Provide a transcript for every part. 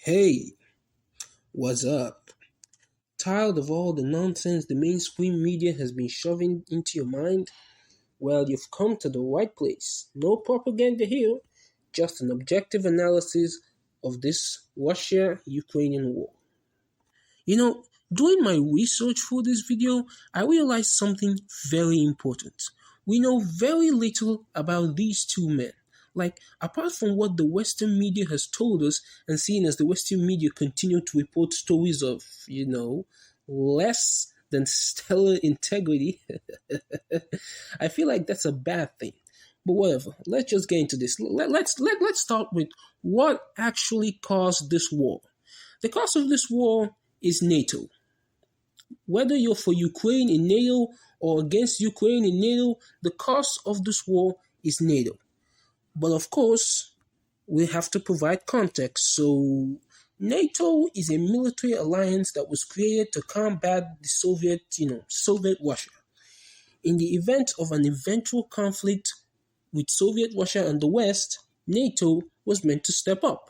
Hey, what's up? Tired of all the nonsense the mainstream media has been shoving into your mind? Well, you've come to the right place. No propaganda here, just an objective analysis of this Russia-Ukrainian war. Doing my research for this video, I realized something very important. We know very little about these two men. Apart from what the Western media has told us, and seeing as the Western media continue to report stories of, less than stellar integrity, I feel like that's a bad thing. But whatever, let's just get into this. Let's start with what actually caused this war. The cause of this war is NATO. Whether you're for Ukraine in NATO or against Ukraine in NATO, the cause of this war is NATO. But of course, we have to provide context. So, NATO is a military alliance that was created to combat the Soviet Russia. In the event of an eventual conflict with Soviet Russia and the West, NATO was meant to step up.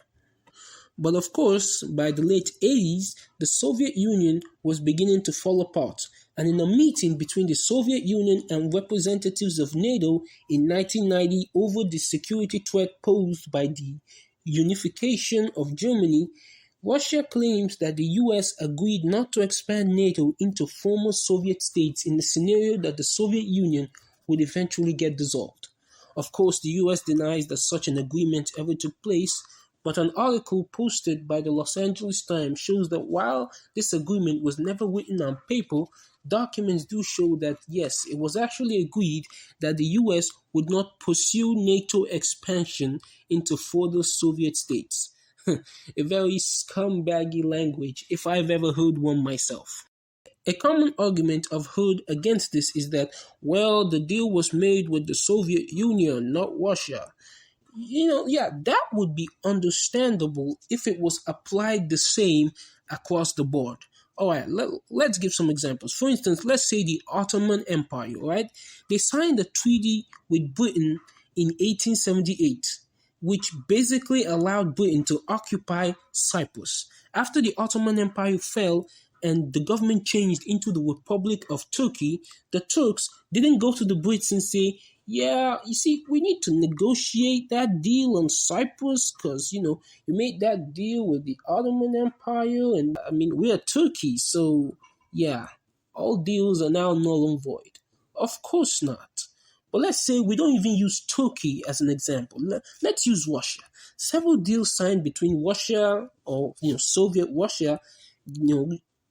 But of course, by the late 80s, the Soviet Union was beginning to fall apart. And in a meeting between the Soviet Union and representatives of NATO in 1990 over the security threat posed by the unification of Germany, Russia claims that the US agreed not to expand NATO into former Soviet states in the scenario that the Soviet Union would eventually get dissolved. Of course, the US denies that such an agreement ever took place, but an article posted by the Los Angeles Times shows that while this agreement was never written on paper, documents do show that yes, it was actually agreed that the US would not pursue NATO expansion into further Soviet states. A very scumbaggy language, if I've ever heard one myself. A common argument I've heard against this is that, well, the deal was made with the Soviet Union, not Russia. That would be understandable if it was applied the same across the board. All right, let's give some examples. For instance, let's say the Ottoman Empire, right? They signed a treaty with Britain in 1878, which basically allowed Britain to occupy Cyprus. After the Ottoman Empire fell and the government changed into the Republic of Turkey, the Turks didn't go to the Brits and say, yeah, you see, we need to negotiate that deal on Cyprus because, you made that deal with the Ottoman Empire and, we are Turkey, so, yeah, all deals are now null and void. Of course not. But let's say we don't even use Turkey as an example. Let's use Russia. Several deals signed between Russia or, Soviet Russia,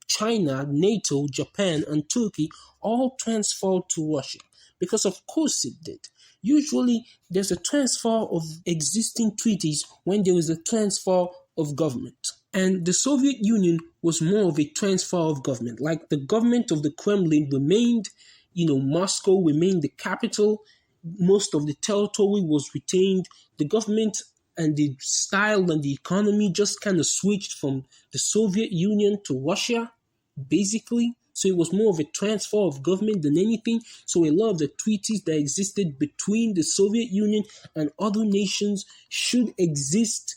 China, NATO, Japan, and Turkey all transferred to Russia. Because of course it did. Usually there's a transfer of existing treaties when there is a transfer of government. And the Soviet Union was more of a transfer of government. Like the government of the Kremlin remained, Moscow remained the capital. Most of the territory was retained. The government and the style and the economy just kind of switched from the Soviet Union to Russia, basically. So it was more of a transfer of government than anything. So a lot of the treaties that existed between the Soviet Union and other nations should exist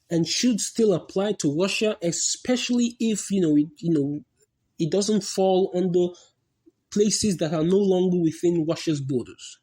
and should still apply to Russia, especially if it doesn't fall under places that are no longer within Russia's borders.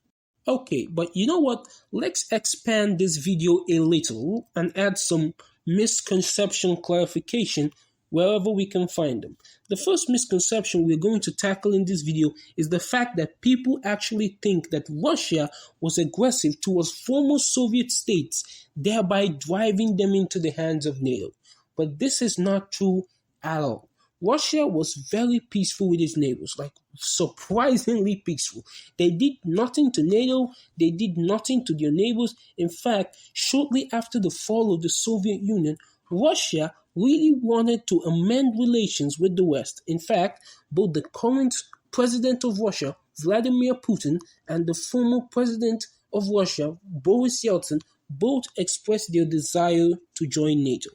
Okay, but you know what? Let's expand this video a little and add some misconception clarification wherever we can find them. The first misconception we're going to tackle in this video is the fact that people actually think that Russia was aggressive towards former Soviet states, thereby driving them into the hands of NATO. But this is not true at all. Russia was very peaceful with its neighbors, surprisingly peaceful. They did nothing to NATO, they did nothing to their neighbors. In fact, shortly after the fall of the Soviet Union, Russia really wanted to amend relations with the West. In fact, both the current president of Russia, Vladimir Putin, and the former president of Russia, Boris Yeltsin, both expressed their desire to join NATO.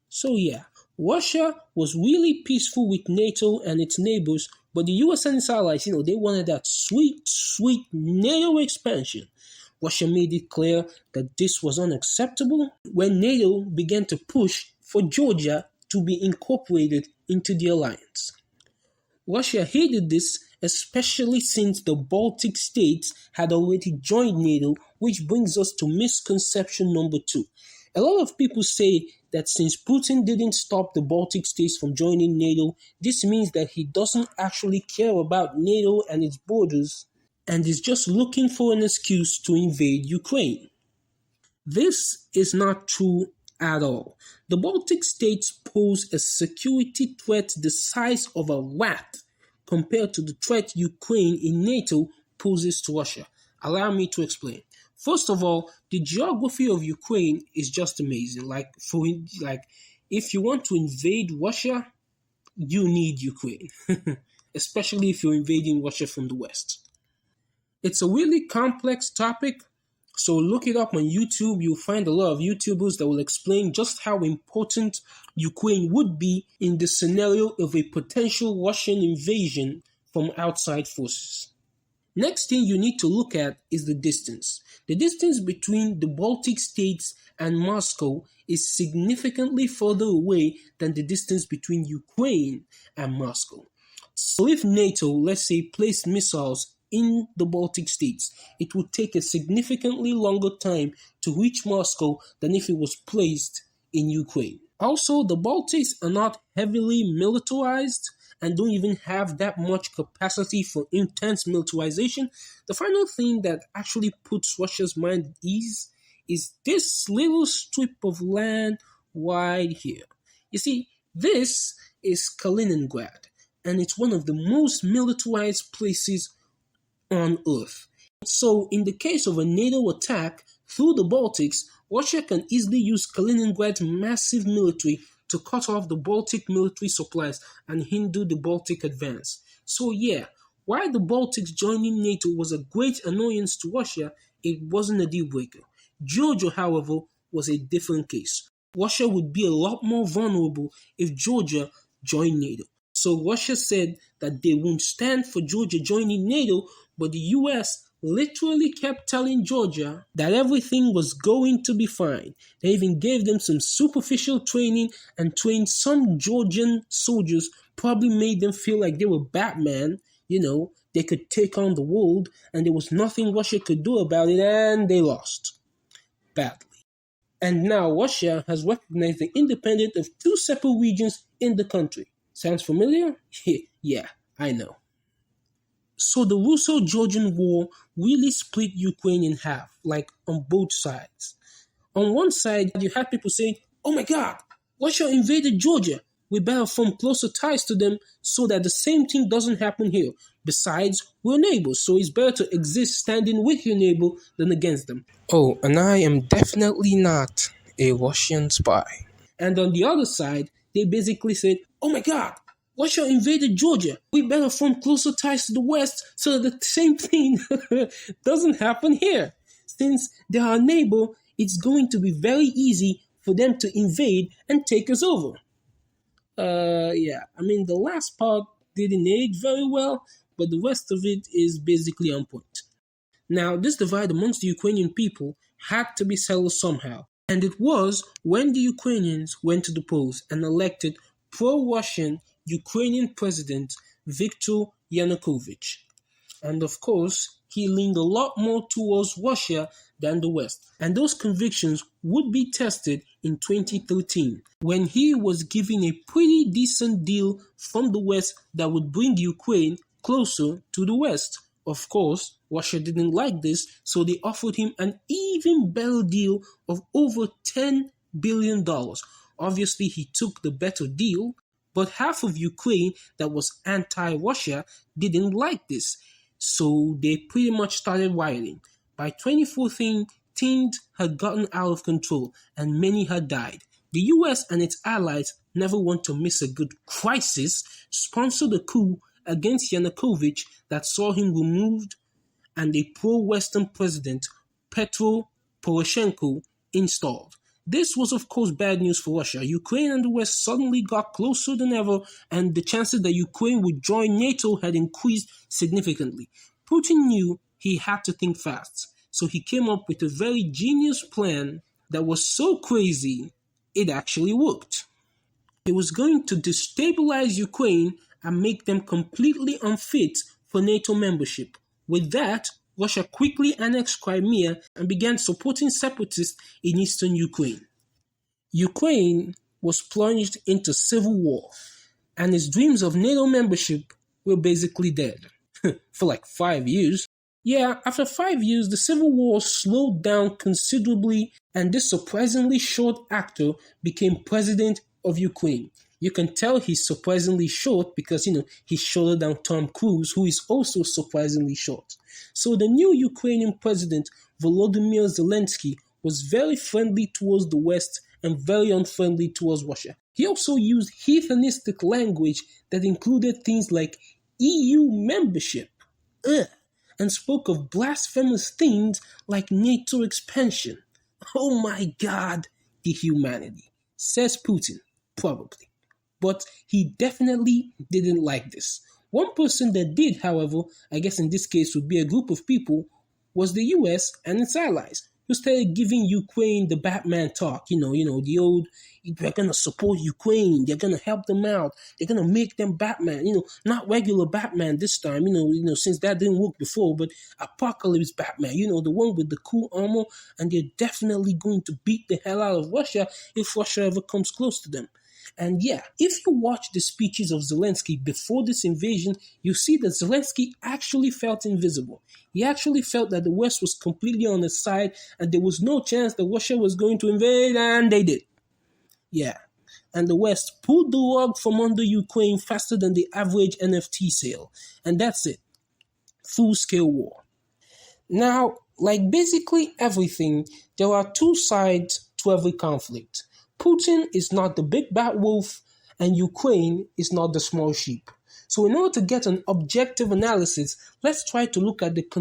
So yeah, Russia was really peaceful with NATO and its neighbors, but the US and its allies, they wanted that sweet, sweet NATO expansion. Russia made it clear that this was unacceptable when NATO began to push for Georgia to be incorporated into the alliance. Russia hated this, especially since the Baltic states had already joined NATO, which brings us to misconception number 2. A lot of people say that since Putin didn't stop the Baltic states from joining NATO, this means that he doesn't actually care about NATO and its borders and is just looking for an excuse to invade Ukraine. This is not true at all. The Baltic states pose a security threat the size of a rat compared to the threat Ukraine in NATO poses to Russia. Allow me to explain. First of all, the geography of Ukraine is just amazing. If you want to invade Russia, you need Ukraine, especially if you're invading Russia from the west. It's a really complex topic, so look it up on YouTube. You'll find a lot of YouTubers that will explain just how important Ukraine would be in the scenario of a potential Russian invasion from outside forces. Next thing you need to look at is the distance. The distance between the Baltic states and Moscow is significantly further away than the distance between Ukraine and Moscow. So if NATO, let's say, placed missiles in the Baltic states, it would take a significantly longer time to reach Moscow than if it was placed in Ukraine. Also, the Baltics are not heavily militarized and don't even have that much capacity for intense militarization. The final thing that actually puts Russia's mind at ease is this little strip of land right here. You see, this is Kaliningrad, and it's one of the most militarized places on Earth. So, in the case of a NATO attack through the Baltics, Russia can easily use Kaliningrad's massive military to cut off the Baltic military supplies and hinder the Baltic advance. So yeah, while the Baltics joining NATO was a great annoyance to Russia, it wasn't a deal breaker. Georgia, however, was a different case. Russia would be a lot more vulnerable if Georgia joined NATO. So Russia said that they won't stand for Georgia joining NATO, but the US literally kept telling Georgia that everything was going to be fine. They even gave them some superficial training and trained some Georgian soldiers, probably made them feel like they were Batman, they could take on the world and there was nothing Russia could do about it, and they lost badly. And now Russia has recognized the independence of two separate regions in the country. Sounds familiar? Yeah, I know. So the Russo Georgian War really split Ukraine in half, on both sides. On one side, you had people saying, oh my God, Russia invaded Georgia. We better form closer ties to them so that the same thing doesn't happen here. Besides, we're neighbors, so it's better to exist standing with your neighbor than against them. Oh, and I am definitely not a Russian spy. And on the other side, they basically said, oh my God, Russia invaded Georgia. We better form closer ties to the West so that the same thing doesn't happen here. Since they're our neighbor, it's going to be very easy for them to invade and take us over. The last part didn't age very well, but the rest of it is basically on point. Now, this divide amongst the Ukrainian people had to be settled somehow. And it was when the Ukrainians went to the polls and elected pro-Russian Ukrainian President Viktor Yanukovych. And of course, he leaned a lot more towards Russia than the West. And those convictions would be tested in 2013, when he was given a pretty decent deal from the West that would bring Ukraine closer to the West. Of course, Russia didn't like this, so they offered him an even better deal of over $10 billion. Obviously, he took the better deal, but half of Ukraine that was anti-Russia didn't like this, so they pretty much started rioting. By 2014, things had gotten out of control and many had died. The US and its allies never want to miss a good crisis, sponsored a coup against Yanukovych that saw him removed and a pro-Western president, Petro Poroshenko, installed. This was of course bad news for Russia. Ukraine and the West suddenly got closer than ever, and the chances that Ukraine would join NATO had increased significantly. Putin knew he had to think fast. So he came up with a very genius plan that was so crazy, it actually worked. He was going to destabilize Ukraine and make them completely unfit for NATO membership. With that, Russia quickly annexed Crimea and began supporting separatists in eastern Ukraine. Ukraine was plunged into civil war, and its dreams of NATO membership were basically dead. For like 5 years. Yeah, after 5 years, the civil war slowed down considerably, and this surprisingly short actor became president of Ukraine. You can tell he's surprisingly short because, he's shorter than Tom Cruise, who is also surprisingly short. So the new Ukrainian president, Volodymyr Zelensky, was very friendly towards the West and very unfriendly towards Russia. He also used heathenistic language that included things like EU membership, and spoke of blasphemous things like NATO expansion. Oh my God, the humanity, says Putin, probably. But he definitely didn't like this. One person that did, however, I guess in this case would be a group of people, was the US and its allies, who started giving Ukraine the Batman talk, the old, they're going to support Ukraine, they're going to help them out, they're going to make them Batman, not regular Batman this time, since that didn't work before, but Apocalypse Batman, the one with the cool armor, and they're definitely going to beat the hell out of Russia if Russia ever comes close to them. And yeah, if you watch the speeches of Zelensky before this invasion, you see that Zelensky actually felt invisible. He actually felt that the West was completely on his side and there was no chance that Russia was going to invade, and they did. Yeah. And the West pulled the rug from under Ukraine faster than the average NFT sale. And that's it. Full-scale war. Now, like basically everything, there are two sides to every conflict. Putin is not the big bad wolf, and Ukraine is not the small sheep. So, in order to get an objective analysis, let's try to look at this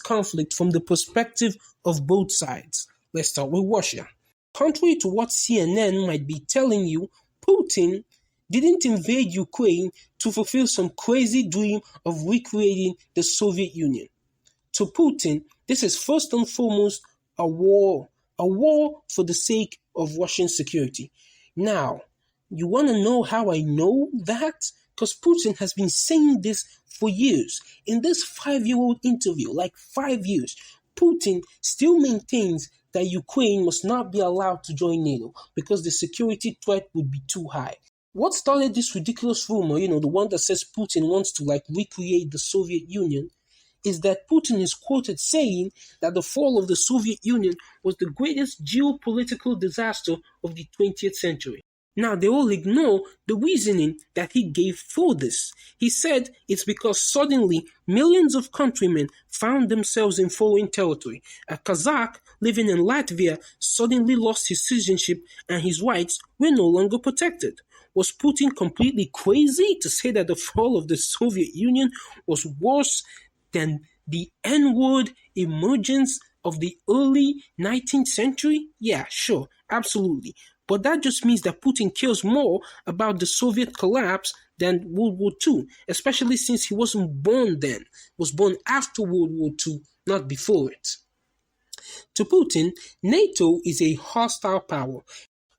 conflict from the perspective of both sides. Let's start with Russia. Contrary to what CNN might be telling you, Putin didn't invade Ukraine to fulfill some crazy dream of recreating the Soviet Union. To Putin, this is first and foremost a war for the sake of Russian security. Now, you want to know how I know that? Because Putin has been saying this for years. In this 5-year-old interview, like 5 years, Putin still maintains that Ukraine must not be allowed to join NATO because the security threat would be too high. What started this ridiculous rumor, the one that says Putin wants to recreate the Soviet Union, is that Putin is quoted saying that the fall of the Soviet Union was the greatest geopolitical disaster of the 20th century. Now, they all ignore the reasoning that he gave for this. He said it's because suddenly millions of countrymen found themselves in foreign territory. A Kazakh living in Latvia suddenly lost his citizenship and his rights were no longer protected. Was Putin completely crazy to say that the fall of the Soviet Union was worse than the N-word emergence of the early 19th century? Yeah, sure, absolutely. But that just means that Putin cares more about the Soviet collapse than World War II, especially since he wasn't born then, was born after World War II, not before it. To Putin, NATO is a hostile power.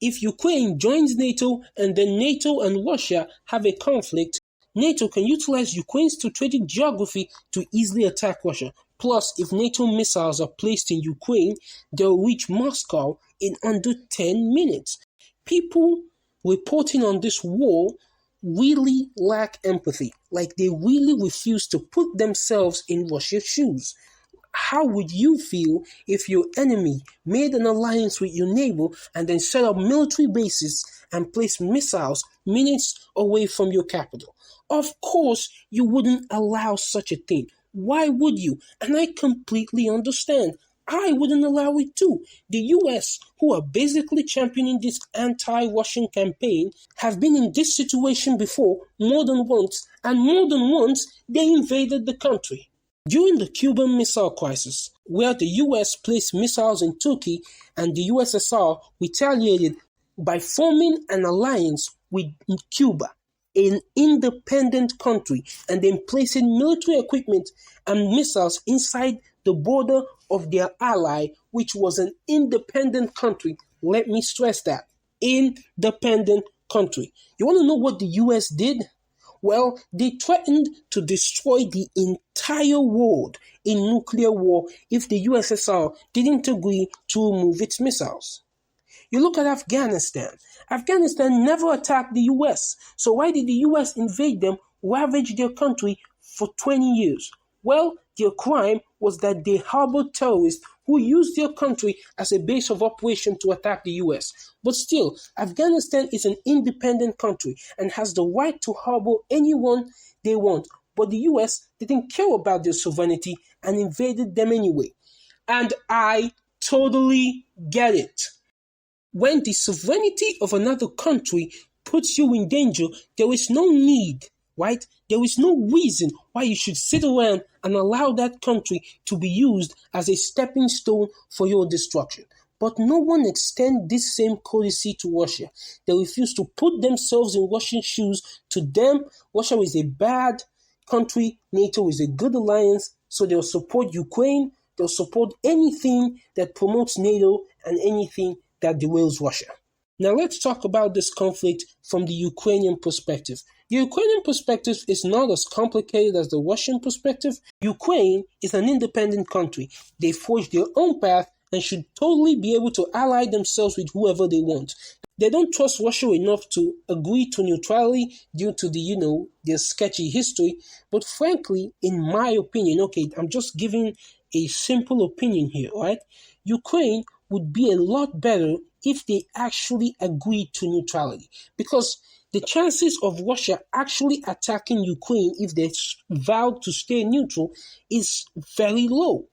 If Ukraine joins NATO and then NATO and Russia have a conflict, NATO can utilize Ukraine's strategic geography to easily attack Russia. Plus, if NATO missiles are placed in Ukraine, they'll reach Moscow in under 10 minutes. People reporting on this war really lack empathy. They really refuse to put themselves in Russia's shoes. How would you feel if your enemy made an alliance with your neighbor and then set up military bases and placed missiles minutes away from your capital? Of course, you wouldn't allow such a thing. Why would you? And I completely understand. I wouldn't allow it too. The US, who are basically championing this anti-Russian campaign, have been in this situation before more than once, and more than once they invaded the country. During the Cuban Missile Crisis, where the US placed missiles in Turkey and the USSR retaliated by forming an alliance with Cuba, an independent country, and then placing military equipment and missiles inside the border of their ally, which was an independent country. Let me stress that. Independent country. You want to know what the US did? Well, they threatened to destroy the entire world in nuclear war if the USSR didn't agree to remove its missiles. You look at Afghanistan. Afghanistan never attacked the US. So why did the US invade them, ravage their country for 20 years? Well, their crime was that they harbored terrorists who used their country as a base of operation to attack the US. But still, Afghanistan is an independent country and has the right to harbor anyone they want. But the US didn't care about their sovereignty and invaded them anyway. And I totally get it. When the sovereignty of another country puts you in danger, there is no need, right? There is no reason why you should sit around and allow that country to be used as a stepping stone for your destruction. But no one extends this same courtesy to Russia. They refuse to put themselves in Russian shoes. To them, Russia is a bad country, NATO is a good alliance, so they'll support Ukraine, they'll support anything that promotes NATO and anything that derails Russia. Now let's talk about this conflict from the Ukrainian perspective. The Ukrainian perspective is not as complicated as the Russian perspective. Ukraine is an independent country. They forged their own path and should totally be able to ally themselves with whoever they want. They don't trust Russia enough to agree to neutrality due to their sketchy history. But frankly, in my opinion, I'm just giving a simple opinion here, right? Ukraine would be a lot better if they actually agreed to neutrality, because the chances of Russia actually attacking Ukraine if they vowed to stay neutral is very low.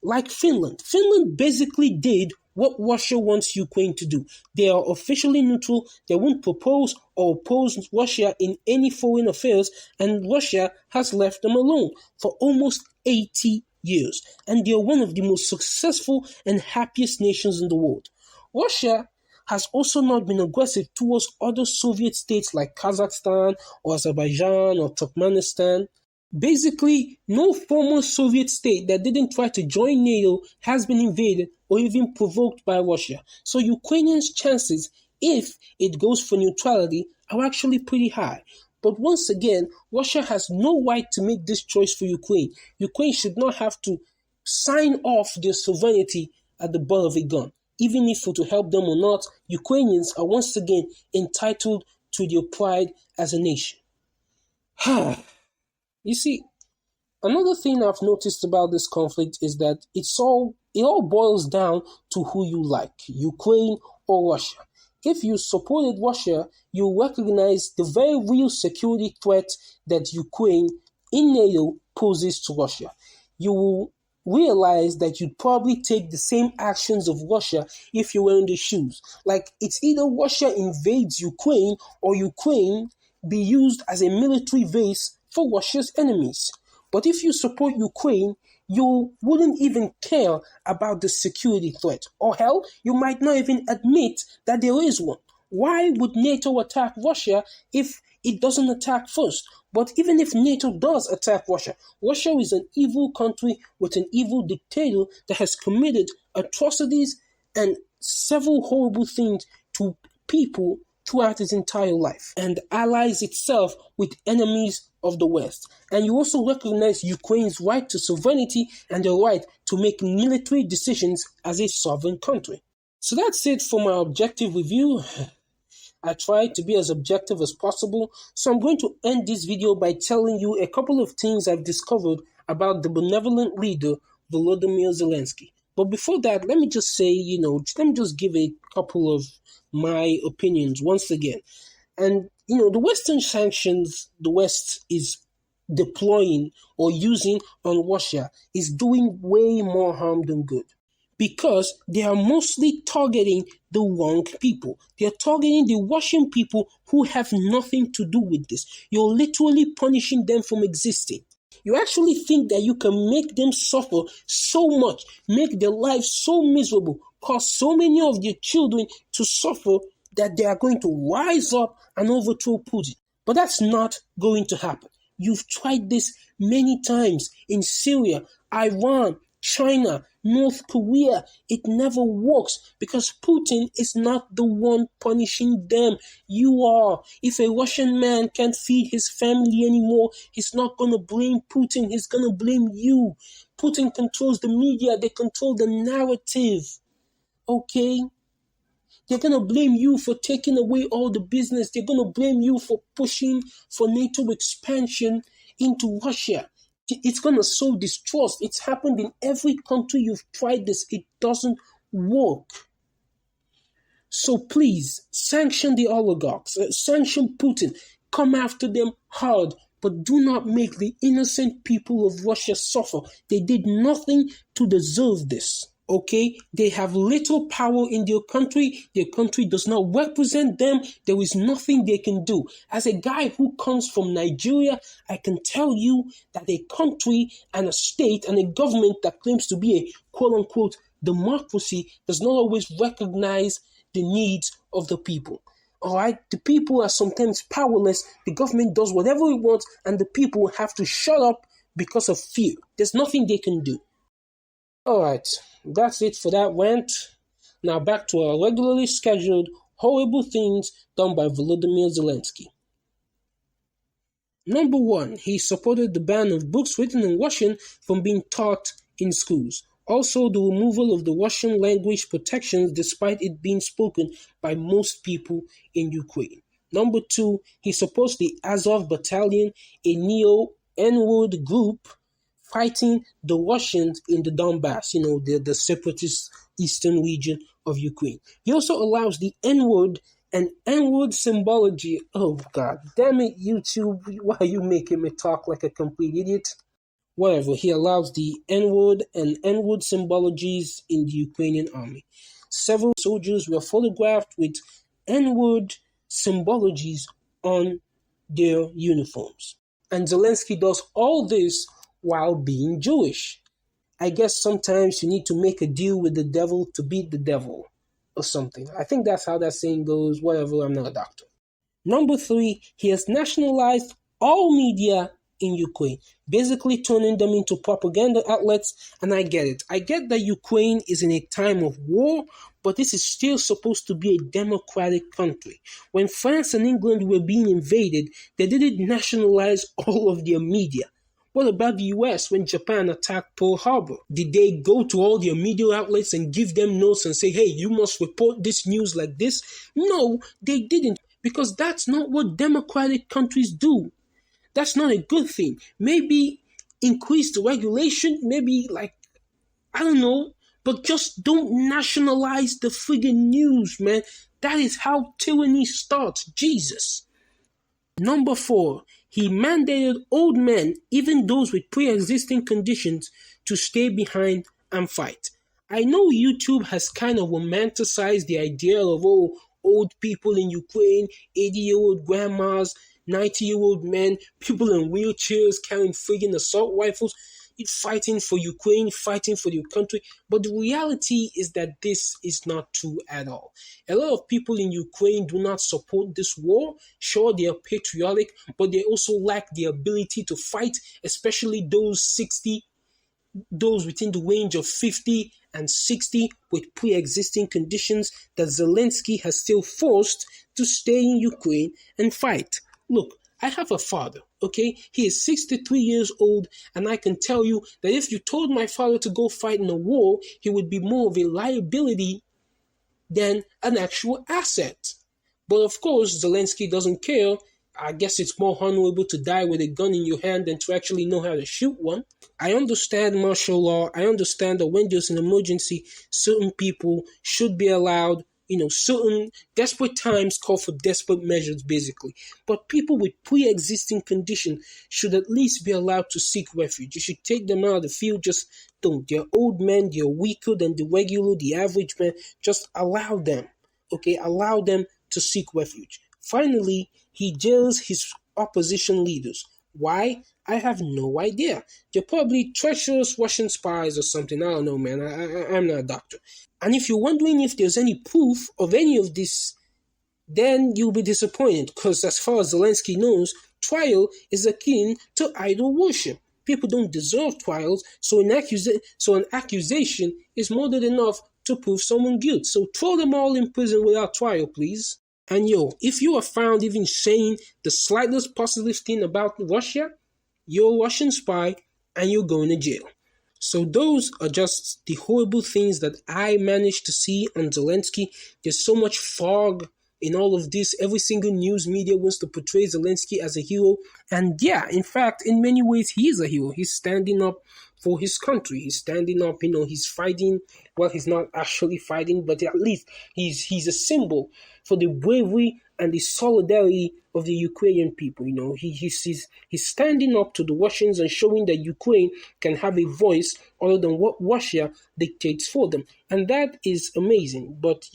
Like Finland. Finland basically did what Russia wants Ukraine to do. They are officially neutral. They won't propose or oppose Russia in any foreign affairs, and Russia has left them alone for almost 80 years. And they are one of the most successful and happiest nations in the world. Russia has also not been aggressive towards other Soviet states like Kazakhstan or Azerbaijan or Turkmenistan. Basically, no former Soviet state that didn't try to join NATO has been invaded or even provoked by Russia. So Ukrainians' chances, if it goes for neutrality, are actually pretty high. But once again, Russia has no right to make this choice for Ukraine. Ukraine should not have to sign off their sovereignty at the butt of a gun. Even if to help them or not, Ukrainians are once again entitled to their pride as a nation. You see, another thing I've noticed about this conflict is that it all boils down to who you like, Ukraine or Russia. If you supported Russia, you recognize the very real security threat that Ukraine in NATO poses to Russia. You will realize that you'd probably take the same actions of Russia if you were in the shoes. Like, it's either Russia invades Ukraine or Ukraine be used as a military base for Russia's enemies. But if you support Ukraine, you wouldn't even care about the security threat. Or hell, you might not even admit that there is one. Why would NATO attack Russia if it doesn't attack first? But even if NATO does attack Russia, Russia is an evil country with an evil dictator that has committed atrocities and several horrible things to people throughout its entire life, and allies itself with enemies of the West. And you also recognize Ukraine's right to sovereignty and the right to make military decisions as a sovereign country. So that's it for my objective review. I tried to be as objective as possible, so I'm going to end this video by telling you a couple of things I've discovered about the benevolent leader, Volodymyr Zelensky. But before that, let me just say, let me just give a couple of my opinions once again. And, the Western sanctions the West is deploying or using on Russia is doing way more harm than good, because they are mostly targeting the wrong people. They are targeting the Russian people who have nothing to do with this. You're literally punishing them from existing. You actually think that you can make them suffer so much, make their lives so miserable, cause so many of their children to suffer that they are going to rise up and overthrow Putin. But that's not going to happen. You've tried this many times in Syria, Iran, China, North Korea. It never works because Putin is not the one punishing them. You are. If a Russian man can't feed his family anymore, he's not going to blame Putin. He's going to blame you. Putin controls the media. They control the narrative. Okay? They're going to blame you for taking away all the business. They're going to blame you for pushing for NATO expansion into Russia. It's going to sow distrust. It's happened in every country you've tried this. It doesn't work. So please, sanction the oligarchs. Sanction Putin. Come after them hard. But do not make the innocent people of Russia suffer. They did nothing to deserve this. Okay, they have little power in their country. Their country does not represent them. There is nothing they can do. As a guy who comes from Nigeria, I can tell you that a country and a state and a government that claims to be a quote-unquote democracy does not always recognize the needs of the people. All right, the people are sometimes powerless. The government does whatever it wants, and the people have to shut up because of fear. There's nothing they can do. All right, that's it for that rant. Now back to our regularly scheduled horrible things done by Volodymyr Zelensky. Number 1, he supported the ban of books written in Russian from being taught in schools. Also, the removal of the Russian language protections despite it being spoken by most people in Ukraine. Number 2, he supports the Azov Battalion, a neo-N-word group fighting the Russians in the Donbass, the separatist eastern region of Ukraine. He also allows the N-word and N-word symbology. Oh, God damn it, YouTube. Why are you making me talk like a complete idiot? Whatever. He allows the N-word and N-word symbologies in the Ukrainian army. Several soldiers were photographed with N-word symbologies on their uniforms. And Zelensky does all this while being Jewish. I guess sometimes you need to make a deal with the devil to beat the devil or something. I think that's how that saying goes. Whatever, I'm not a doctor. Number 3, he has nationalized all media in Ukraine, basically turning them into propaganda outlets, and I get it. I get that Ukraine is in a time of war, but this is still supposed to be a democratic country. When France and England were being invaded, they didn't nationalize all of their media. What about the US when Japan attacked Pearl Harbor? Did they go to all their media outlets and give them notes and say, hey, you must report this news like this? No, they didn't, because that's not what democratic countries do. That's not a good thing. Maybe increase the regulation, maybe I don't know, but just don't nationalize the friggin' news, man. That is how tyranny starts. Jesus. Number 4, he mandated old men, even those with pre-existing conditions, to stay behind and fight. I know YouTube has kind of romanticized the idea of old people in Ukraine, 80-year-old grandmas, 90-year-old men, people in wheelchairs carrying friggin' assault rifles, fighting for Ukraine, fighting for your country. But the reality is that this is not true at all. A lot of people in Ukraine do not support this war. Sure, they are patriotic, but they also lack the ability to fight, especially those within the range of 50 and 60 with pre-existing conditions that Zelensky has still forced to stay in Ukraine and fight. Look, I have a father, okay? He is 63 years old, and I can tell you that if you told my father to go fight in a war, he would be more of a liability than an actual asset. But of course, Zelensky doesn't care. I guess it's more honorable to die with a gun in your hand than to actually know how to shoot one. I understand martial law. I understand that when there's an emergency, certain people should be allowed. Certain desperate times call for desperate measures, basically. But people with pre-existing condition should at least be allowed to seek refuge. You should take them out of the field. Just don't. They're old men. They're weaker than the average man. Just allow them. Okay? Allow them to seek refuge. Finally, he jails his opposition leaders. Why? I have no idea. They're probably treacherous Russian spies or something. I don't know, man. I'm not a doctor. And if you're wondering if there's any proof of any of this, then you'll be disappointed, because as far as Zelensky knows, trial is akin to idol worship. People don't deserve trials, so an accusation is more than enough to prove someone guilty. So throw them all in prison without trial, please. And if you are found even saying the slightest positive thing about Russia, you're a Russian spy and you're going to jail. So those are just the horrible things that I managed to see on Zelensky. There's so much fog in all of this. Every single news media wants to portray Zelensky as a hero. And yeah, in fact, in many ways, he is a hero. He's standing up for his country. He's standing up, he's fighting. Well, he's not actually fighting, but at least he's a symbol for the bravery and the solidarity of the Ukrainian people. He's standing up to the Russians and showing that Ukraine can have a voice other than what Russia dictates for them. And that is amazing. But,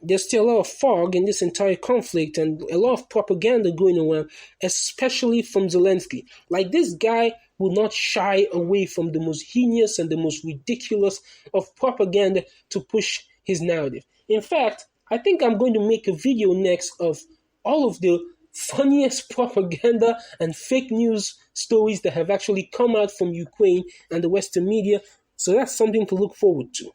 there's still a lot of fog in this entire conflict and a lot of propaganda going around, especially from Zelensky. Like, this guy will not shy away from the most heinous and the most ridiculous of propaganda to push his narrative. In fact, I think I'm going to make a video next of all of the funniest propaganda and fake news stories that have actually come out from Ukraine and the Western media. So that's something to look forward to.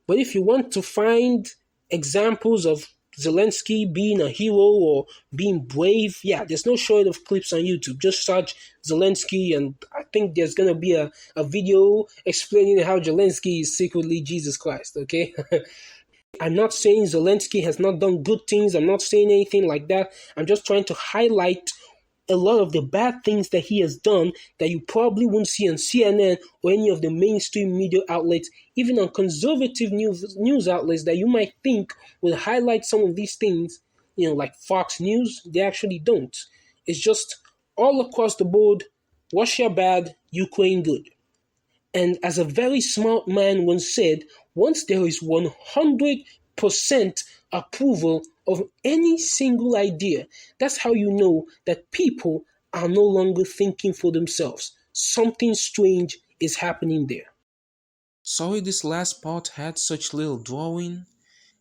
But if you want to find examples of Zelensky being a hero or being brave, there's no shortage of clips on YouTube. Just search Zelensky, and I think there's going to be a video explaining how Zelensky is secretly Jesus Christ, okay? I'm not saying Zelensky has not done good things. I'm not saying anything like that. I'm just trying to highlight a lot of the bad things that he has done that you probably won't see on CNN or any of the mainstream media outlets, even on conservative news outlets that you might think will highlight some of these things, like Fox News. They actually don't. It's just all across the board, Russia bad, Ukraine good. And as a very smart man once said, once there is 100% approval of any single idea, that's how you know that people are no longer thinking for themselves. Something strange is happening there. Sorry this last part had such little drawing.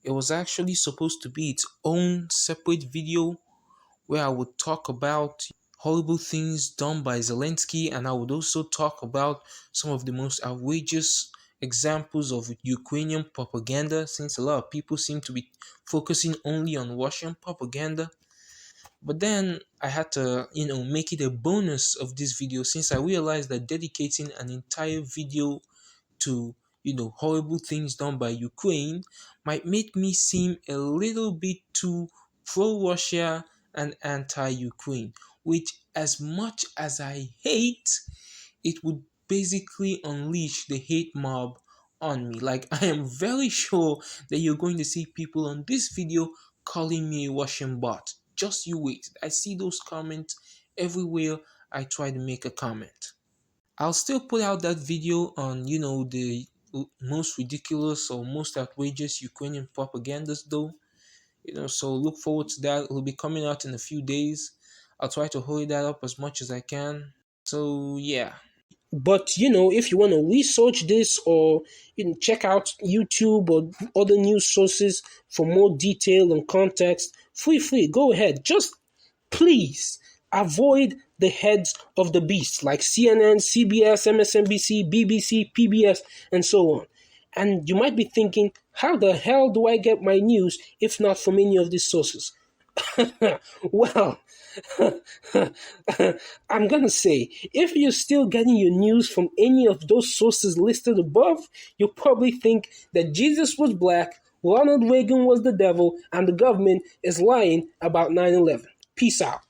It was actually supposed to be its own separate video where I would talk about horrible things done by Zelensky, and I would also talk about some of the most outrageous examples of Ukrainian propaganda, since a lot of people seem to be focusing only on Russian propaganda. But then I had to, make it a bonus of this video, since I realized that dedicating an entire video to, horrible things done by Ukraine might make me seem a little bit too pro-Russia and anti-Ukraine, which, as much as I hate, it would basically unleash the hate mob on me. Like, I am very sure that you're going to see people on this video calling me a Russian bot. Just you wait. I see those comments everywhere I try to make a comment. I'll still put out that video on, the most ridiculous or most outrageous Ukrainian propagandas though. So look forward to that. It'll be coming out in a few days. I'll try to hurry that up as much as I can. So yeah. But if you want to research this or check out YouTube or other news sources for more detail and context, free, go ahead. Just please avoid the heads of the beast like CNN, CBS, MSNBC, BBC, PBS, and so on. And you might be thinking, how the hell do I get my news if not from any of these sources? Well, I'm gonna say, if you're still getting your news from any of those sources listed above, you'll probably think that Jesus was black, Ronald Reagan was the devil, and the government is lying about 9/11. Peace out.